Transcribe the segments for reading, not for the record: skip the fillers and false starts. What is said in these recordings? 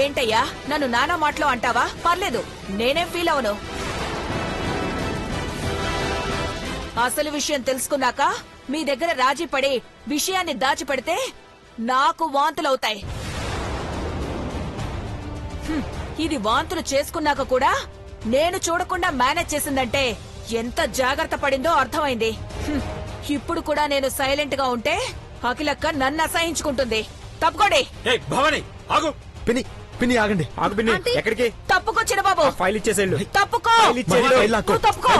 ఏంటయ్యా నన్ను నానా మాటలో అంటావా? పర్లేదు, నేనేం ఫీల్ అవను. అసలు విషయం తెలుసుకున్నాక మీ దగ్గర రాజీ పడి విషయాన్ని దాచిపెడితే నాకు వాంతులవుతాయి. ఇది వాంతులు చేసుకున్నాక కూడా నేను చూడకుండా మేనేజ్ చేసిందంటే ఎంత జాగ్రత్త పడిందో అర్థమైంది. ఇప్పుడు కూడా నేను సైలెంట్ గా ఉంటే అఖిలక్క నన్ను అసహించుకుంటుంది. తప్పుకోండి. పిన్ని పిన్ని ఆగండి. ఆగు పిన్ని. ఎక్కడికి? తప్పుకో చిన్నబాబు. ఫైల్ ఇచ్చేసేళ్ళు. తప్పుకో. నువ్వు తప్పుకో.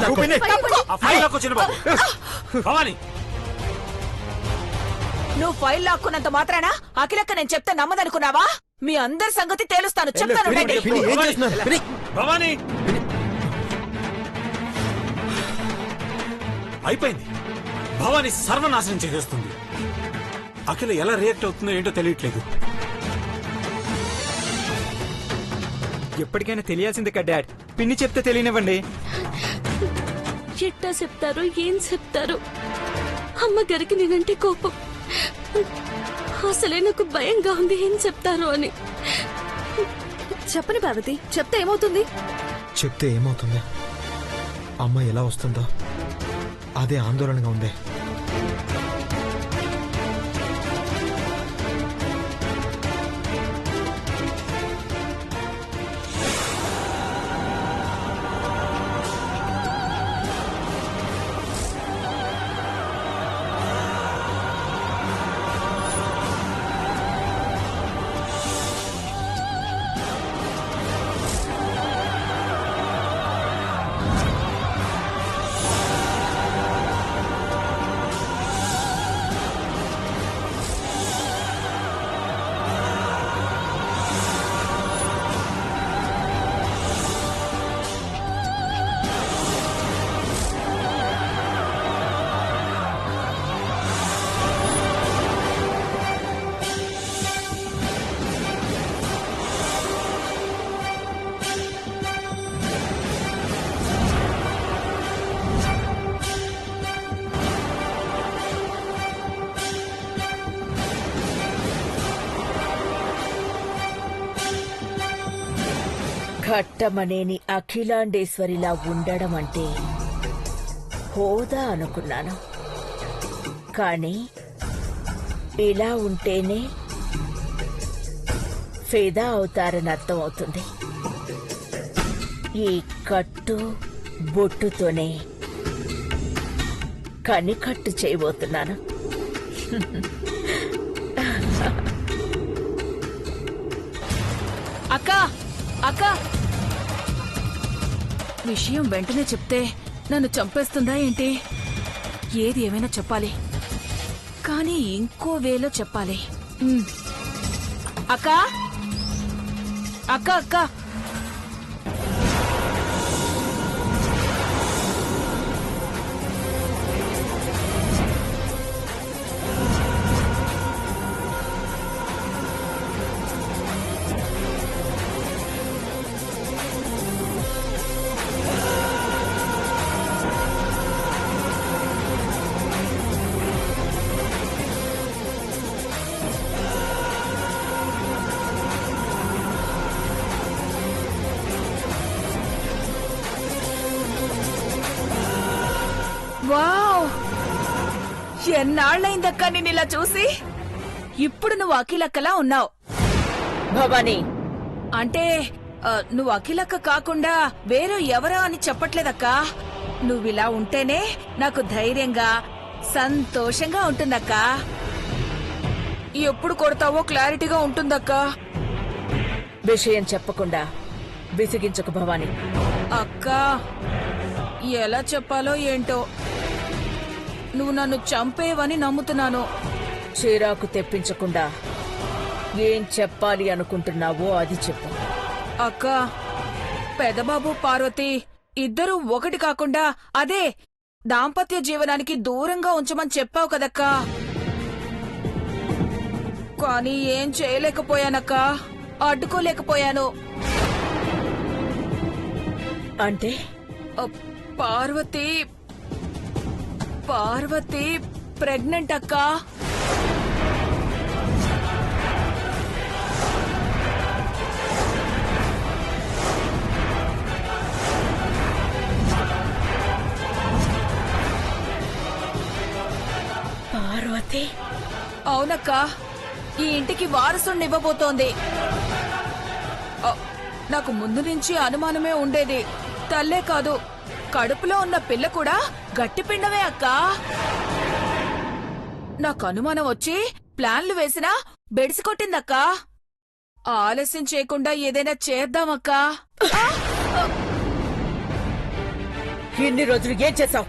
నువ్వు ఫైల్ లాక్కున్నంత మాత్రాన అఖిలక్క నేను చెప్తే నమ్మదనుకున్నావా? మీ అందరి సంగతి తేలుస్తాను. చెప్తాను. అయిపోయింది. భవాని సర్వనాశనం చేసేస్తుంది. అఖిల ఎలా రియాక్ట్ అవుతుందో ఏంటో తెలియట్లేదు. ఎప్పటికైనా తెలియాల్సిందే కదా డాడ్. పిన్ని చెప్తే తెలియనివ్వండి. ఎట్టా చెప్తారు? ఏం చెప్తారు? అమ్మగారికి నేనంటే కోపం. అసలే నాకు భయంగా ఉంది ఏం చెప్తారు అని. చెప్పని పార్వతి, చెప్తే ఏమవుతుంది? చెప్తే ఏమవుతుంది? అమ్మ ఎలా వస్తుందో అదే ఆందోళనగా ఉంది. ఘట్టమనేని అఖిలాండేశ్వరిలా ఉండడం అంటే హోదా అనుకున్నాను. కానీ ఇలా ఉంటేనే ఫిదా అవుతారని అర్థం అవుతుంది. ఈ కట్టు బొట్టుతోనే కనికట్టు చేయబోతున్నాను. అక్క అక్క, విషయం వెంటనే చెప్తే నన్ను చంపేస్తుందా ఏంటి? ఏది ఏమైనా చెప్పాలి, కానీ ఇంకో వేలో చెప్పాలి. అక్క అక్క అక్క, వావ్, ఎన్నాళ్ళైందక్క నేను ఇలా చూసి. ఇప్పుడు నువ్వు అఖిలక్కలా ఉన్నావు. భవానీ అంటే నువ్వు అఖిలక్క కాకుండా వేరే ఎవరా అని చెప్పట్లేదక్కా. నువ్విలా ఉంటేనే నాకు ధైర్యంగా సంతోషంగా ఉంటుందక్కా. ఎప్పుడు కొడతావో క్లారిటీగా ఉంటుందక్కా. విషయం చెప్పకుండా విసిగించకు భవానీ. అక్కా, ఎలా చెప్పాలో ఏంటో. నువ్వు నన్ను చంపేవని నమ్ముతున్నాను. చిరాకు తెప్పించకుండా ఏం చెప్పాలి అనుకుంటున్నావో అది చెప్పు. అక్క, పెదబాబు పార్వతి ఇద్దరూ ఒకటి కాకుండా అదే దాంపత్య జీవనానికి దూరంగా ఉంచమని చెప్పావు కదక్కా. కానీ ఏం చేయలేకపోయానక్క, అడ్డుకోలేకపోయాను. అంటే పార్వతి పార్వతి ప్రెగ్నెంట్ అక్కా. అవునక్క, ఈ ఇంటికి వారసుని ఇవ్వబోతోంది. ఆ, నాకు ముందు నుంచి అనుమానమే ఉండేది. తల్లే కాదు, కడుపులో ఉన్న పిల్ల కూడా గట్టి పిండమే అక్క. నాకు అనుమానం వచ్చి ప్లాన్లు వేసినా బెడిసి కొట్టిందక్క. ఆలస్యం చేయకుండా ఏదైనా చేద్దామక్కా. ఇన్ని రోజులు ఏం చేశావు?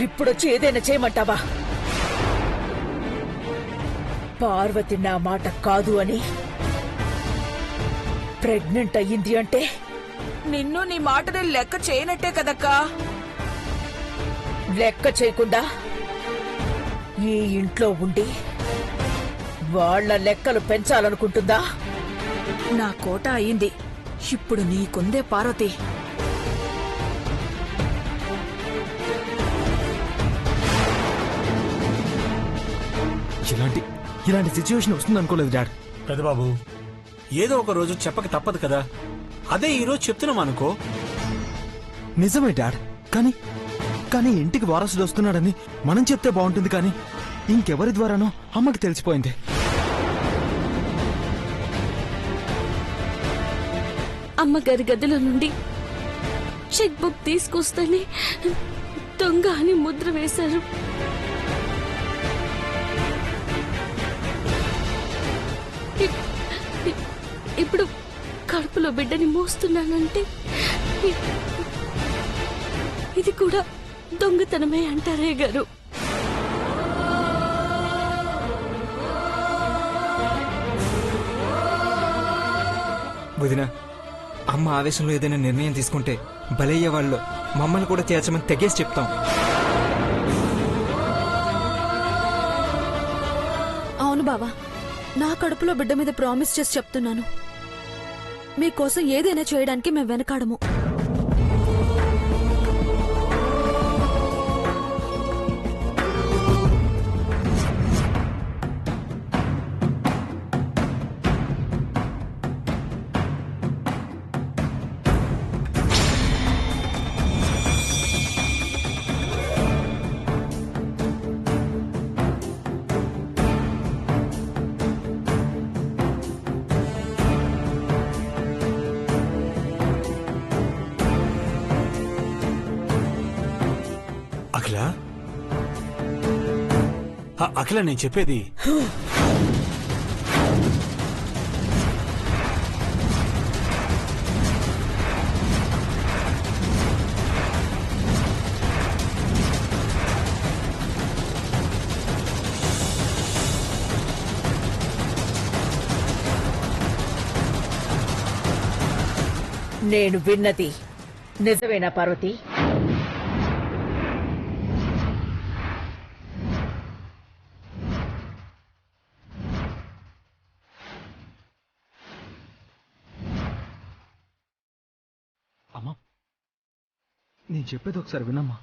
ఇప్పుడొచ్చి ఏదైనా చేయమంటావా? పార్వతి నా మాట కాదు అని ప్రెగ్నెంట్ అయ్యింది అంటే నిన్ను నీ మాటని లెక్క చేయనట్టే కదక్కా. లెక్క చేయకుండా ఈ ఇంట్లో ఉండి వాళ్ళ లెక్కలు పెంచాలనుకుంటుందా? నా కోట అయింది, ఇప్పుడు నీకుందే పార్వతి. ఇలాంటి సిచ్యువేషన్ వస్తుంది అనుకోలేదు డాడ్. పెద్దబాబు, ఏదో ఒక రోజు చెప్పక తప్పదు కదా. అదే ఈ రోజు చెప్తున్నాం అనుకో. నిజమే డాడ్, కానీ ఇంటికి వారసుడు వస్తున్నాడని మనం చెప్తే బాగుంటుంది, కానీ ఇంకెవరి ద్వారానో అమ్మకి తెలిసిపోయింది. అమ్మగారి గదిలో నుండి చెక్ బుక్ తీసుకొస్తేనే దొంగ అని ముద్ర వేశారు. ఇప్పుడు కడుపులో బిడ్డని మోస్తున్నానంటే ఇది కూడా దొంగతనమే అంటారే గారు. వదినా, అమ్మ ఆవేశంలో ఏదైనా నిర్ణయం తీసుకుంటే బలయ్యే వాళ్ళు మమ్మల్ని కూడా చేర్చమని తెగేసి చెప్తాం. అవును బావా, నా కడుపులో బిడ్డ మీద ప్రామిస్ చేసి చెప్తున్నాను, మీకోసం ఏదైనా చేయడానికి మేము వెనకాడము. అఖిల, నేను చెప్పేది నేను విన్నది నిజమేనా పార్వతి? అమ్మా, నేను చెప్పేది ఒకసారి వినమ్మా.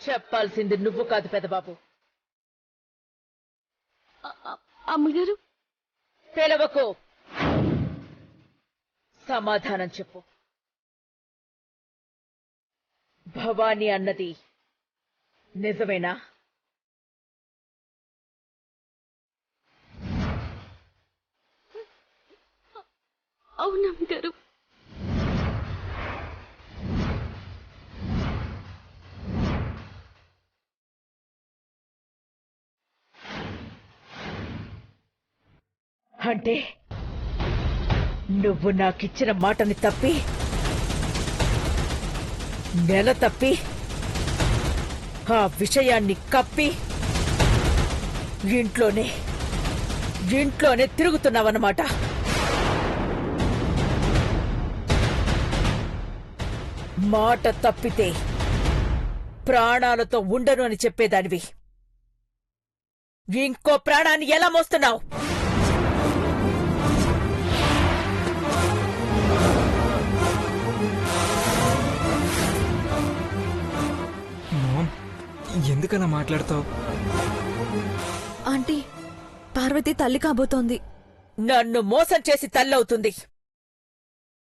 చెప్పాల్సింది నువ్వు కాదు పెద్దబాబు. అమ్మగారు, పిలవకు, సమాధానం చెప్పు. భవానీ అన్నది నిజమేనా? అవునమ్మగారు. అంటే నువ్వు నాకిచ్చిన మాటని తప్పి, నెల తప్పి, ఆ విషయాన్ని కప్పి ఇంట్లోనే తిరుగుతున్నావన్నమాట. మాట తప్పితే ప్రాణాలతో ఉండను అని చెప్పేదానివి, ఇంకో ప్రాణాన్ని ఎలా మోస్తున్నావు? ఎందుకలా మాట్లాడతావు? ఆంటీ, పార్వతి తల్లి కాబోతోంది. నన్ను మోసం చేసి తల్లవుతుంది,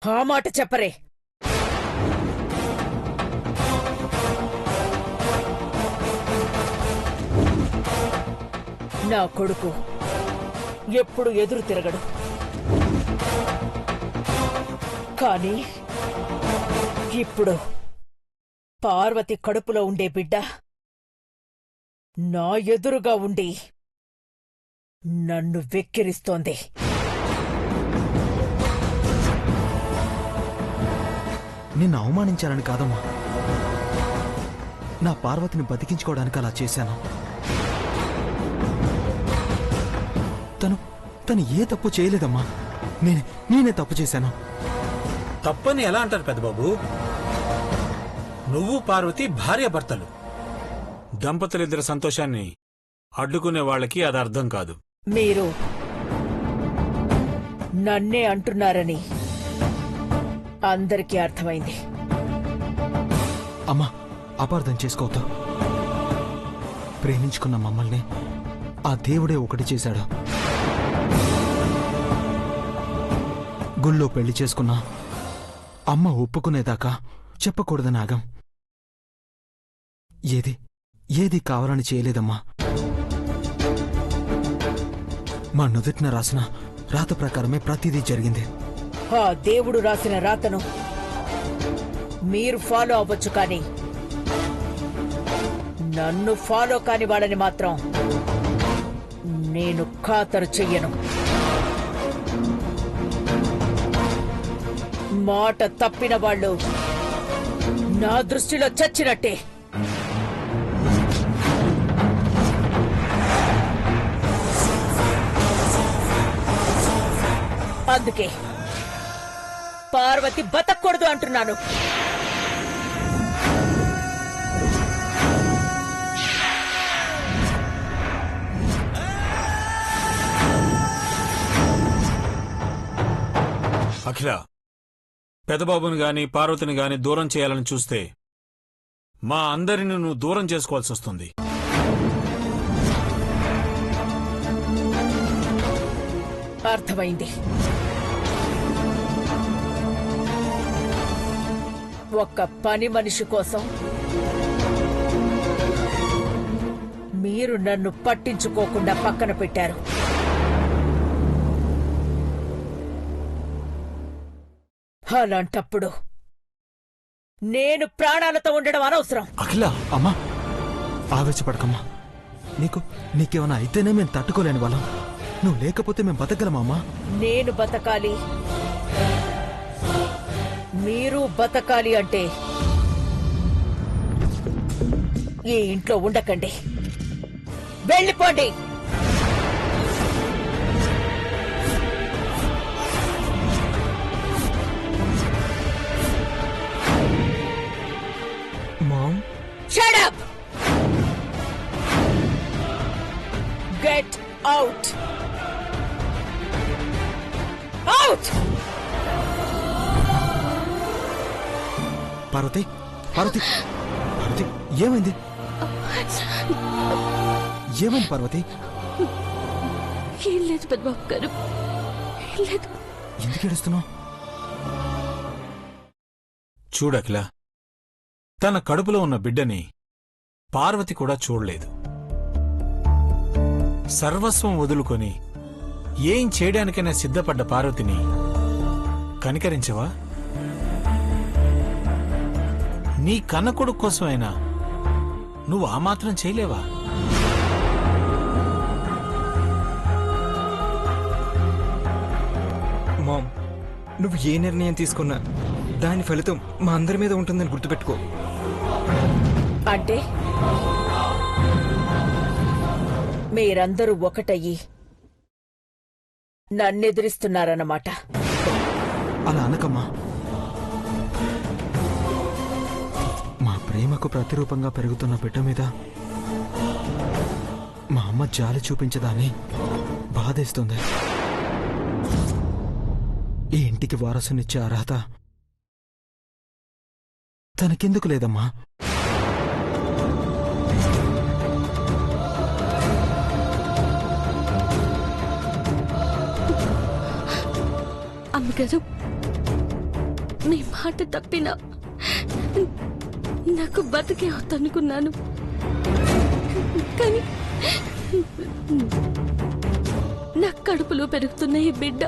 ఆ మాట చెప్పరే. నా కొడుకు ఎప్పుడు ఎదురు తిరగడు. కానీ ఇప్పుడు పార్వతి కడుపులో ఉండే బిడ్డ నా ఎదురుగా ఉండి నన్ను వెక్కిరిస్తోంది. నిన్ను అవమానించాలని కాదమ్మా, నా పార్వతిని బతికించుకోవడానికి అలా చేశాను. తను ఏ తప్పు చేయలేదమ్మా, నేనే తప్పు చేశాను. తప్పని ఎలా అంటారు పెద్దబాబు? నువ్వు పార్వతి భార్యాభర్తలు. దంపతులిద్దరి సంతోషాన్ని అడ్డుకునే వాళ్ళకి అది అర్థం కాదు. మీరు నన్నే అంటున్నారని అందరికీ అర్థమైంది. అమ్మా, అపార్థం చేసుకోవద్దు. ప్రేమించుకున్న మమ్మల్ని ఆ దేవుడే ఒకటి చేశాడు. గుళ్ళో పెళ్లి చేసుకున్నా అమ్మ ఒప్పుకునేదాకా చెప్పకూడదని ఆగం. ఏది కావాలని చేయలేదమ్మా. మా నుదుటిన రాసిన రాత ప్రకారమే ప్రతిదీ జరిగింది. ఆ దేవుడు రాసిన రాతను మీరు ఫాలో అవ్వచ్చు, కానీ నన్ను ఫాలో కాని వాళ్ళని మాత్రం నేను ఖాతరు చెయ్యను. మాట తప్పిన వాళ్ళు నా దృష్టిలో చచ్చినట్టే. అందుకే పార్వతి బతకూడదు అంటున్నాను. అఖిల, పెదబాబుని గాని పార్వతిని గాని దూరం చేయాలని చూస్తే మా అందరిని నువ్వు దూరం చేసుకోవాల్సి వస్తుంది. అర్థమైంది. ఒక్క పని మనిషి కోసం మీరు నన్ను పట్టించుకోకుండా పక్కన పెట్టారు. అలాంటప్పుడు నేను ప్రాణాలతో ఉండడం అనవసరం. అఖిల, అమ్మా ఆవేశపడకమ్మా. నీకేమైనా అయితేనే మేము తట్టుకోలేని వాళ్ళం. నువ్వు లేకపోతే మేము బతకగలమా? నేను బతకాలి, మీరు బతకాలి అంటే ఈ ఇంట్లో ఉండకండి, వెళ్ళిపోండి. Ma'am, Shut up! Get out! Out! Parvati, Parvati, Parvati, ఏమైంది? ఏమైంది పార్వతి? ఏం లేదు పెద్దబాబు గారు, ఏం లేదు. ఎందుకు ఏడుస్తున్నావు? చూడకిలా, తన కడుపులో ఉన్న బిడ్డని పార్వతి కూడా చూడలేదు. సర్వస్వం వదులుకొని ఏం చేయడానికైనా సిద్ధపడ్డ పార్వతిని కనికరించవా? నీ కన్న కొడుకు కోసమైనా నువ్వు ఆ మాత్రం చేయలేవా? మామ్, నువ్వు ఏ నిర్ణయం తీసుకున్నా దాని ఫలితం మా అందరి మీద ఉంటుందని గుర్తుపెట్టుకో. అంటే మీరందరూ ఒకటయ్యి నన్నెదిరిస్తున్నారన్నమాట. అలా అనకమ్మా. మా ప్రేమకు ప్రతిరూపంగా పెరుగుతున్న బిడ్డ మీద మా అమ్మ జాలి చూపించదాన్ని బాధేస్తుంది. ఈ ఇంటికి వారసునిచ్చే అర్హత తనకెందుకు లేదమ్మా? అమ్మగారు, మీ మాట తప్పినా నాకు బతికే అవుతనుకున్నాను, కానీ నా కడుపులో పెరుగుతున్న ఈ బిడ్డ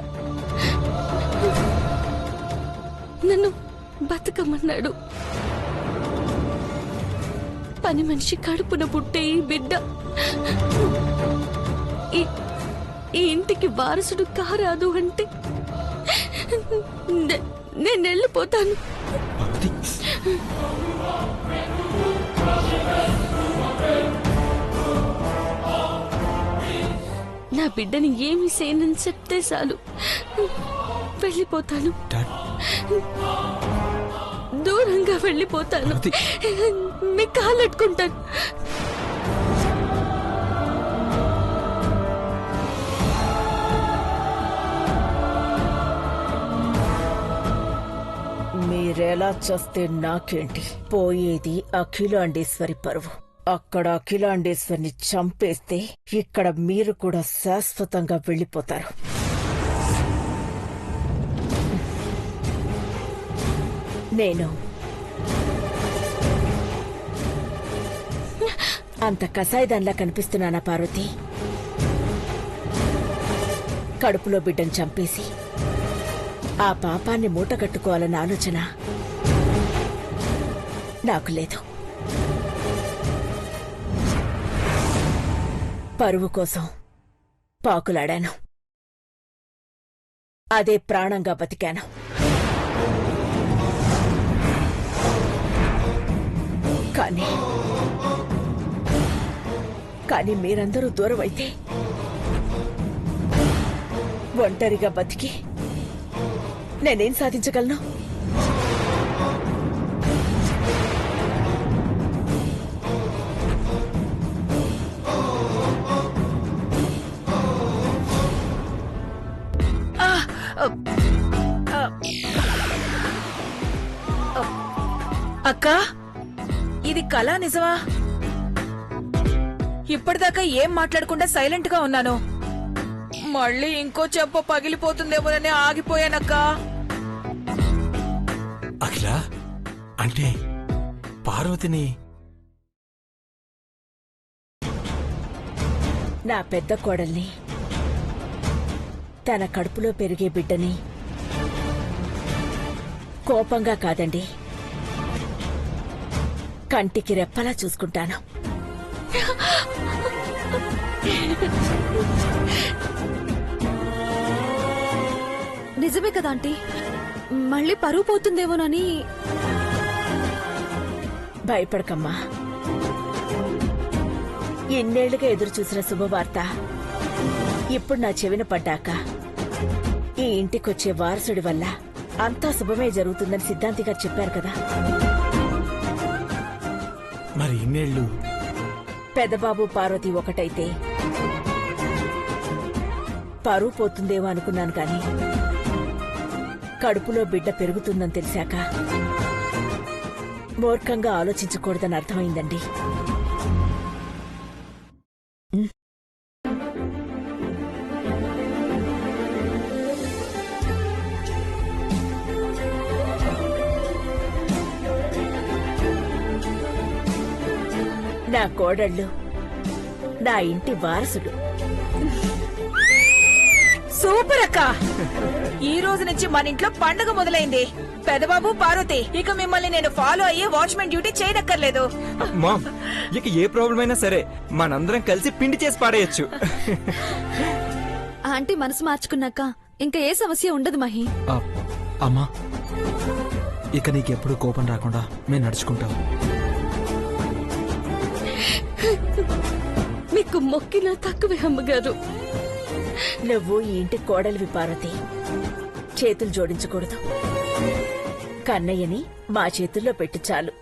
నన్ను బతకమన్నాడు. పని మనిషి కడుపున పుట్టే ఈ బిడ్డ ఈ ఇంటికి వారసుడు కారాదు అంటే నేను వెళ్ళిపోతాను. నా బిడ్డని ఏమి చేయనని చెప్తే చాలు వెళ్ళిపోతాను. దూరంగా వెళ్ళిపోతాను. మీ కాళ్ళట్టుకుంటాను. మీరెలా చేస్తే నాకేంటి? పోయేది అఖిలాండేశ్వరి పరువు. అక్కడ అఖిలాండేశ్వరిని చంపేస్తే ఇక్కడ మీరు కూడా శాశ్వతంగా వెళ్ళిపోతారు. నేను అంత కసాయిదాన్లా కనిపిస్తున్నానా పార్వతి? కడుపులో బిడ్డను చంపేసి ఆ పాపాన్ని మూటగట్టుకోవాలన్న ఆలోచన నాకు లేదు. పరువు కోసం పాకులాడాను. అదే ప్రాణంగా బతికాను. కానీ మీరందరూ దూరం అయితే ఒంటరిగా బతికి నేనేం సాధించగలను? అక్కా, ఇది కళ నిజమా? ఇప్పటిదాకా ఏం మాట్లాడకుండా సైలెంట్ గా ఉన్నాను. మళ్ళీ ఇంకో చెంప పగిలిపోతుందేమోనని ఆగిపోయానక్కా. అఖిల, అంటే పార్వతిని నా పెద్ద కోడల్ని, తన కడుపులో పెరిగే బిడ్డని కోపంగా కాదండి, కంటికి రెప్పలా చూసుకుంటాను. నిజమే కదా ఆంటీ? మళ్ళీ పరువు పోతుందేమోనని. భయపడకమ్మా. ఎన్నేళ్లుగా ఎదురు చూసిన శుభవార్త ఇప్పుడు నా చెవిన పడ్డాక ఈ ఇంటికొచ్చే వారసుడి వల్ల అంతా శుభమే జరుగుతుందని సిద్ధాంతి గారు చెప్పారు కదా. మరి ఇన్నేళ్లు పెదబాబు పార్వతి ఒకటైతే పరువు పోతుందేమో అనుకున్నాను కానీ కడుపులో బిడ్డ పెరుగుతుందని తెలిసాక మూర్ఖంగా ఆలోచించకూడదని అర్థమైందండి. నా కోడళ్ళు నా ఇంటి వారసుడు. సూపర్ అక్క! ఈ రోజు నుంచి మన ఇంట్లో పండుగ మొదలైంది. పెదబాబు, పార్వతి, ఇక మిమ్మల్ని నేను ఫాలో అయ్యే వాచ్మెన్ డ్యూటీ చేయనక్కర్లేదు. మామ్, ఇక ఏ ప్రాబ్లం అయినా సరే మనందరం కలిసి పిండి చేసి పాడేయచ్చు. ఆంటీ మనసు మార్చుకున్నాక ఇంకా ఏ సమస్య ఉండదు మహి. అమ్మా, ఇక నీకెప్పుడు కోపం రాకుండా మేము నడుచుకుంటాం. మీకు మొక్కినా తక్కువే అమ్మగారు. నువ్వు ఈ ఇంటి కోడలివి పార్వతి. చేతులు జోడించకూడదు. కన్నయ్యని మా చేతుల్లో పెట్టి చాలు.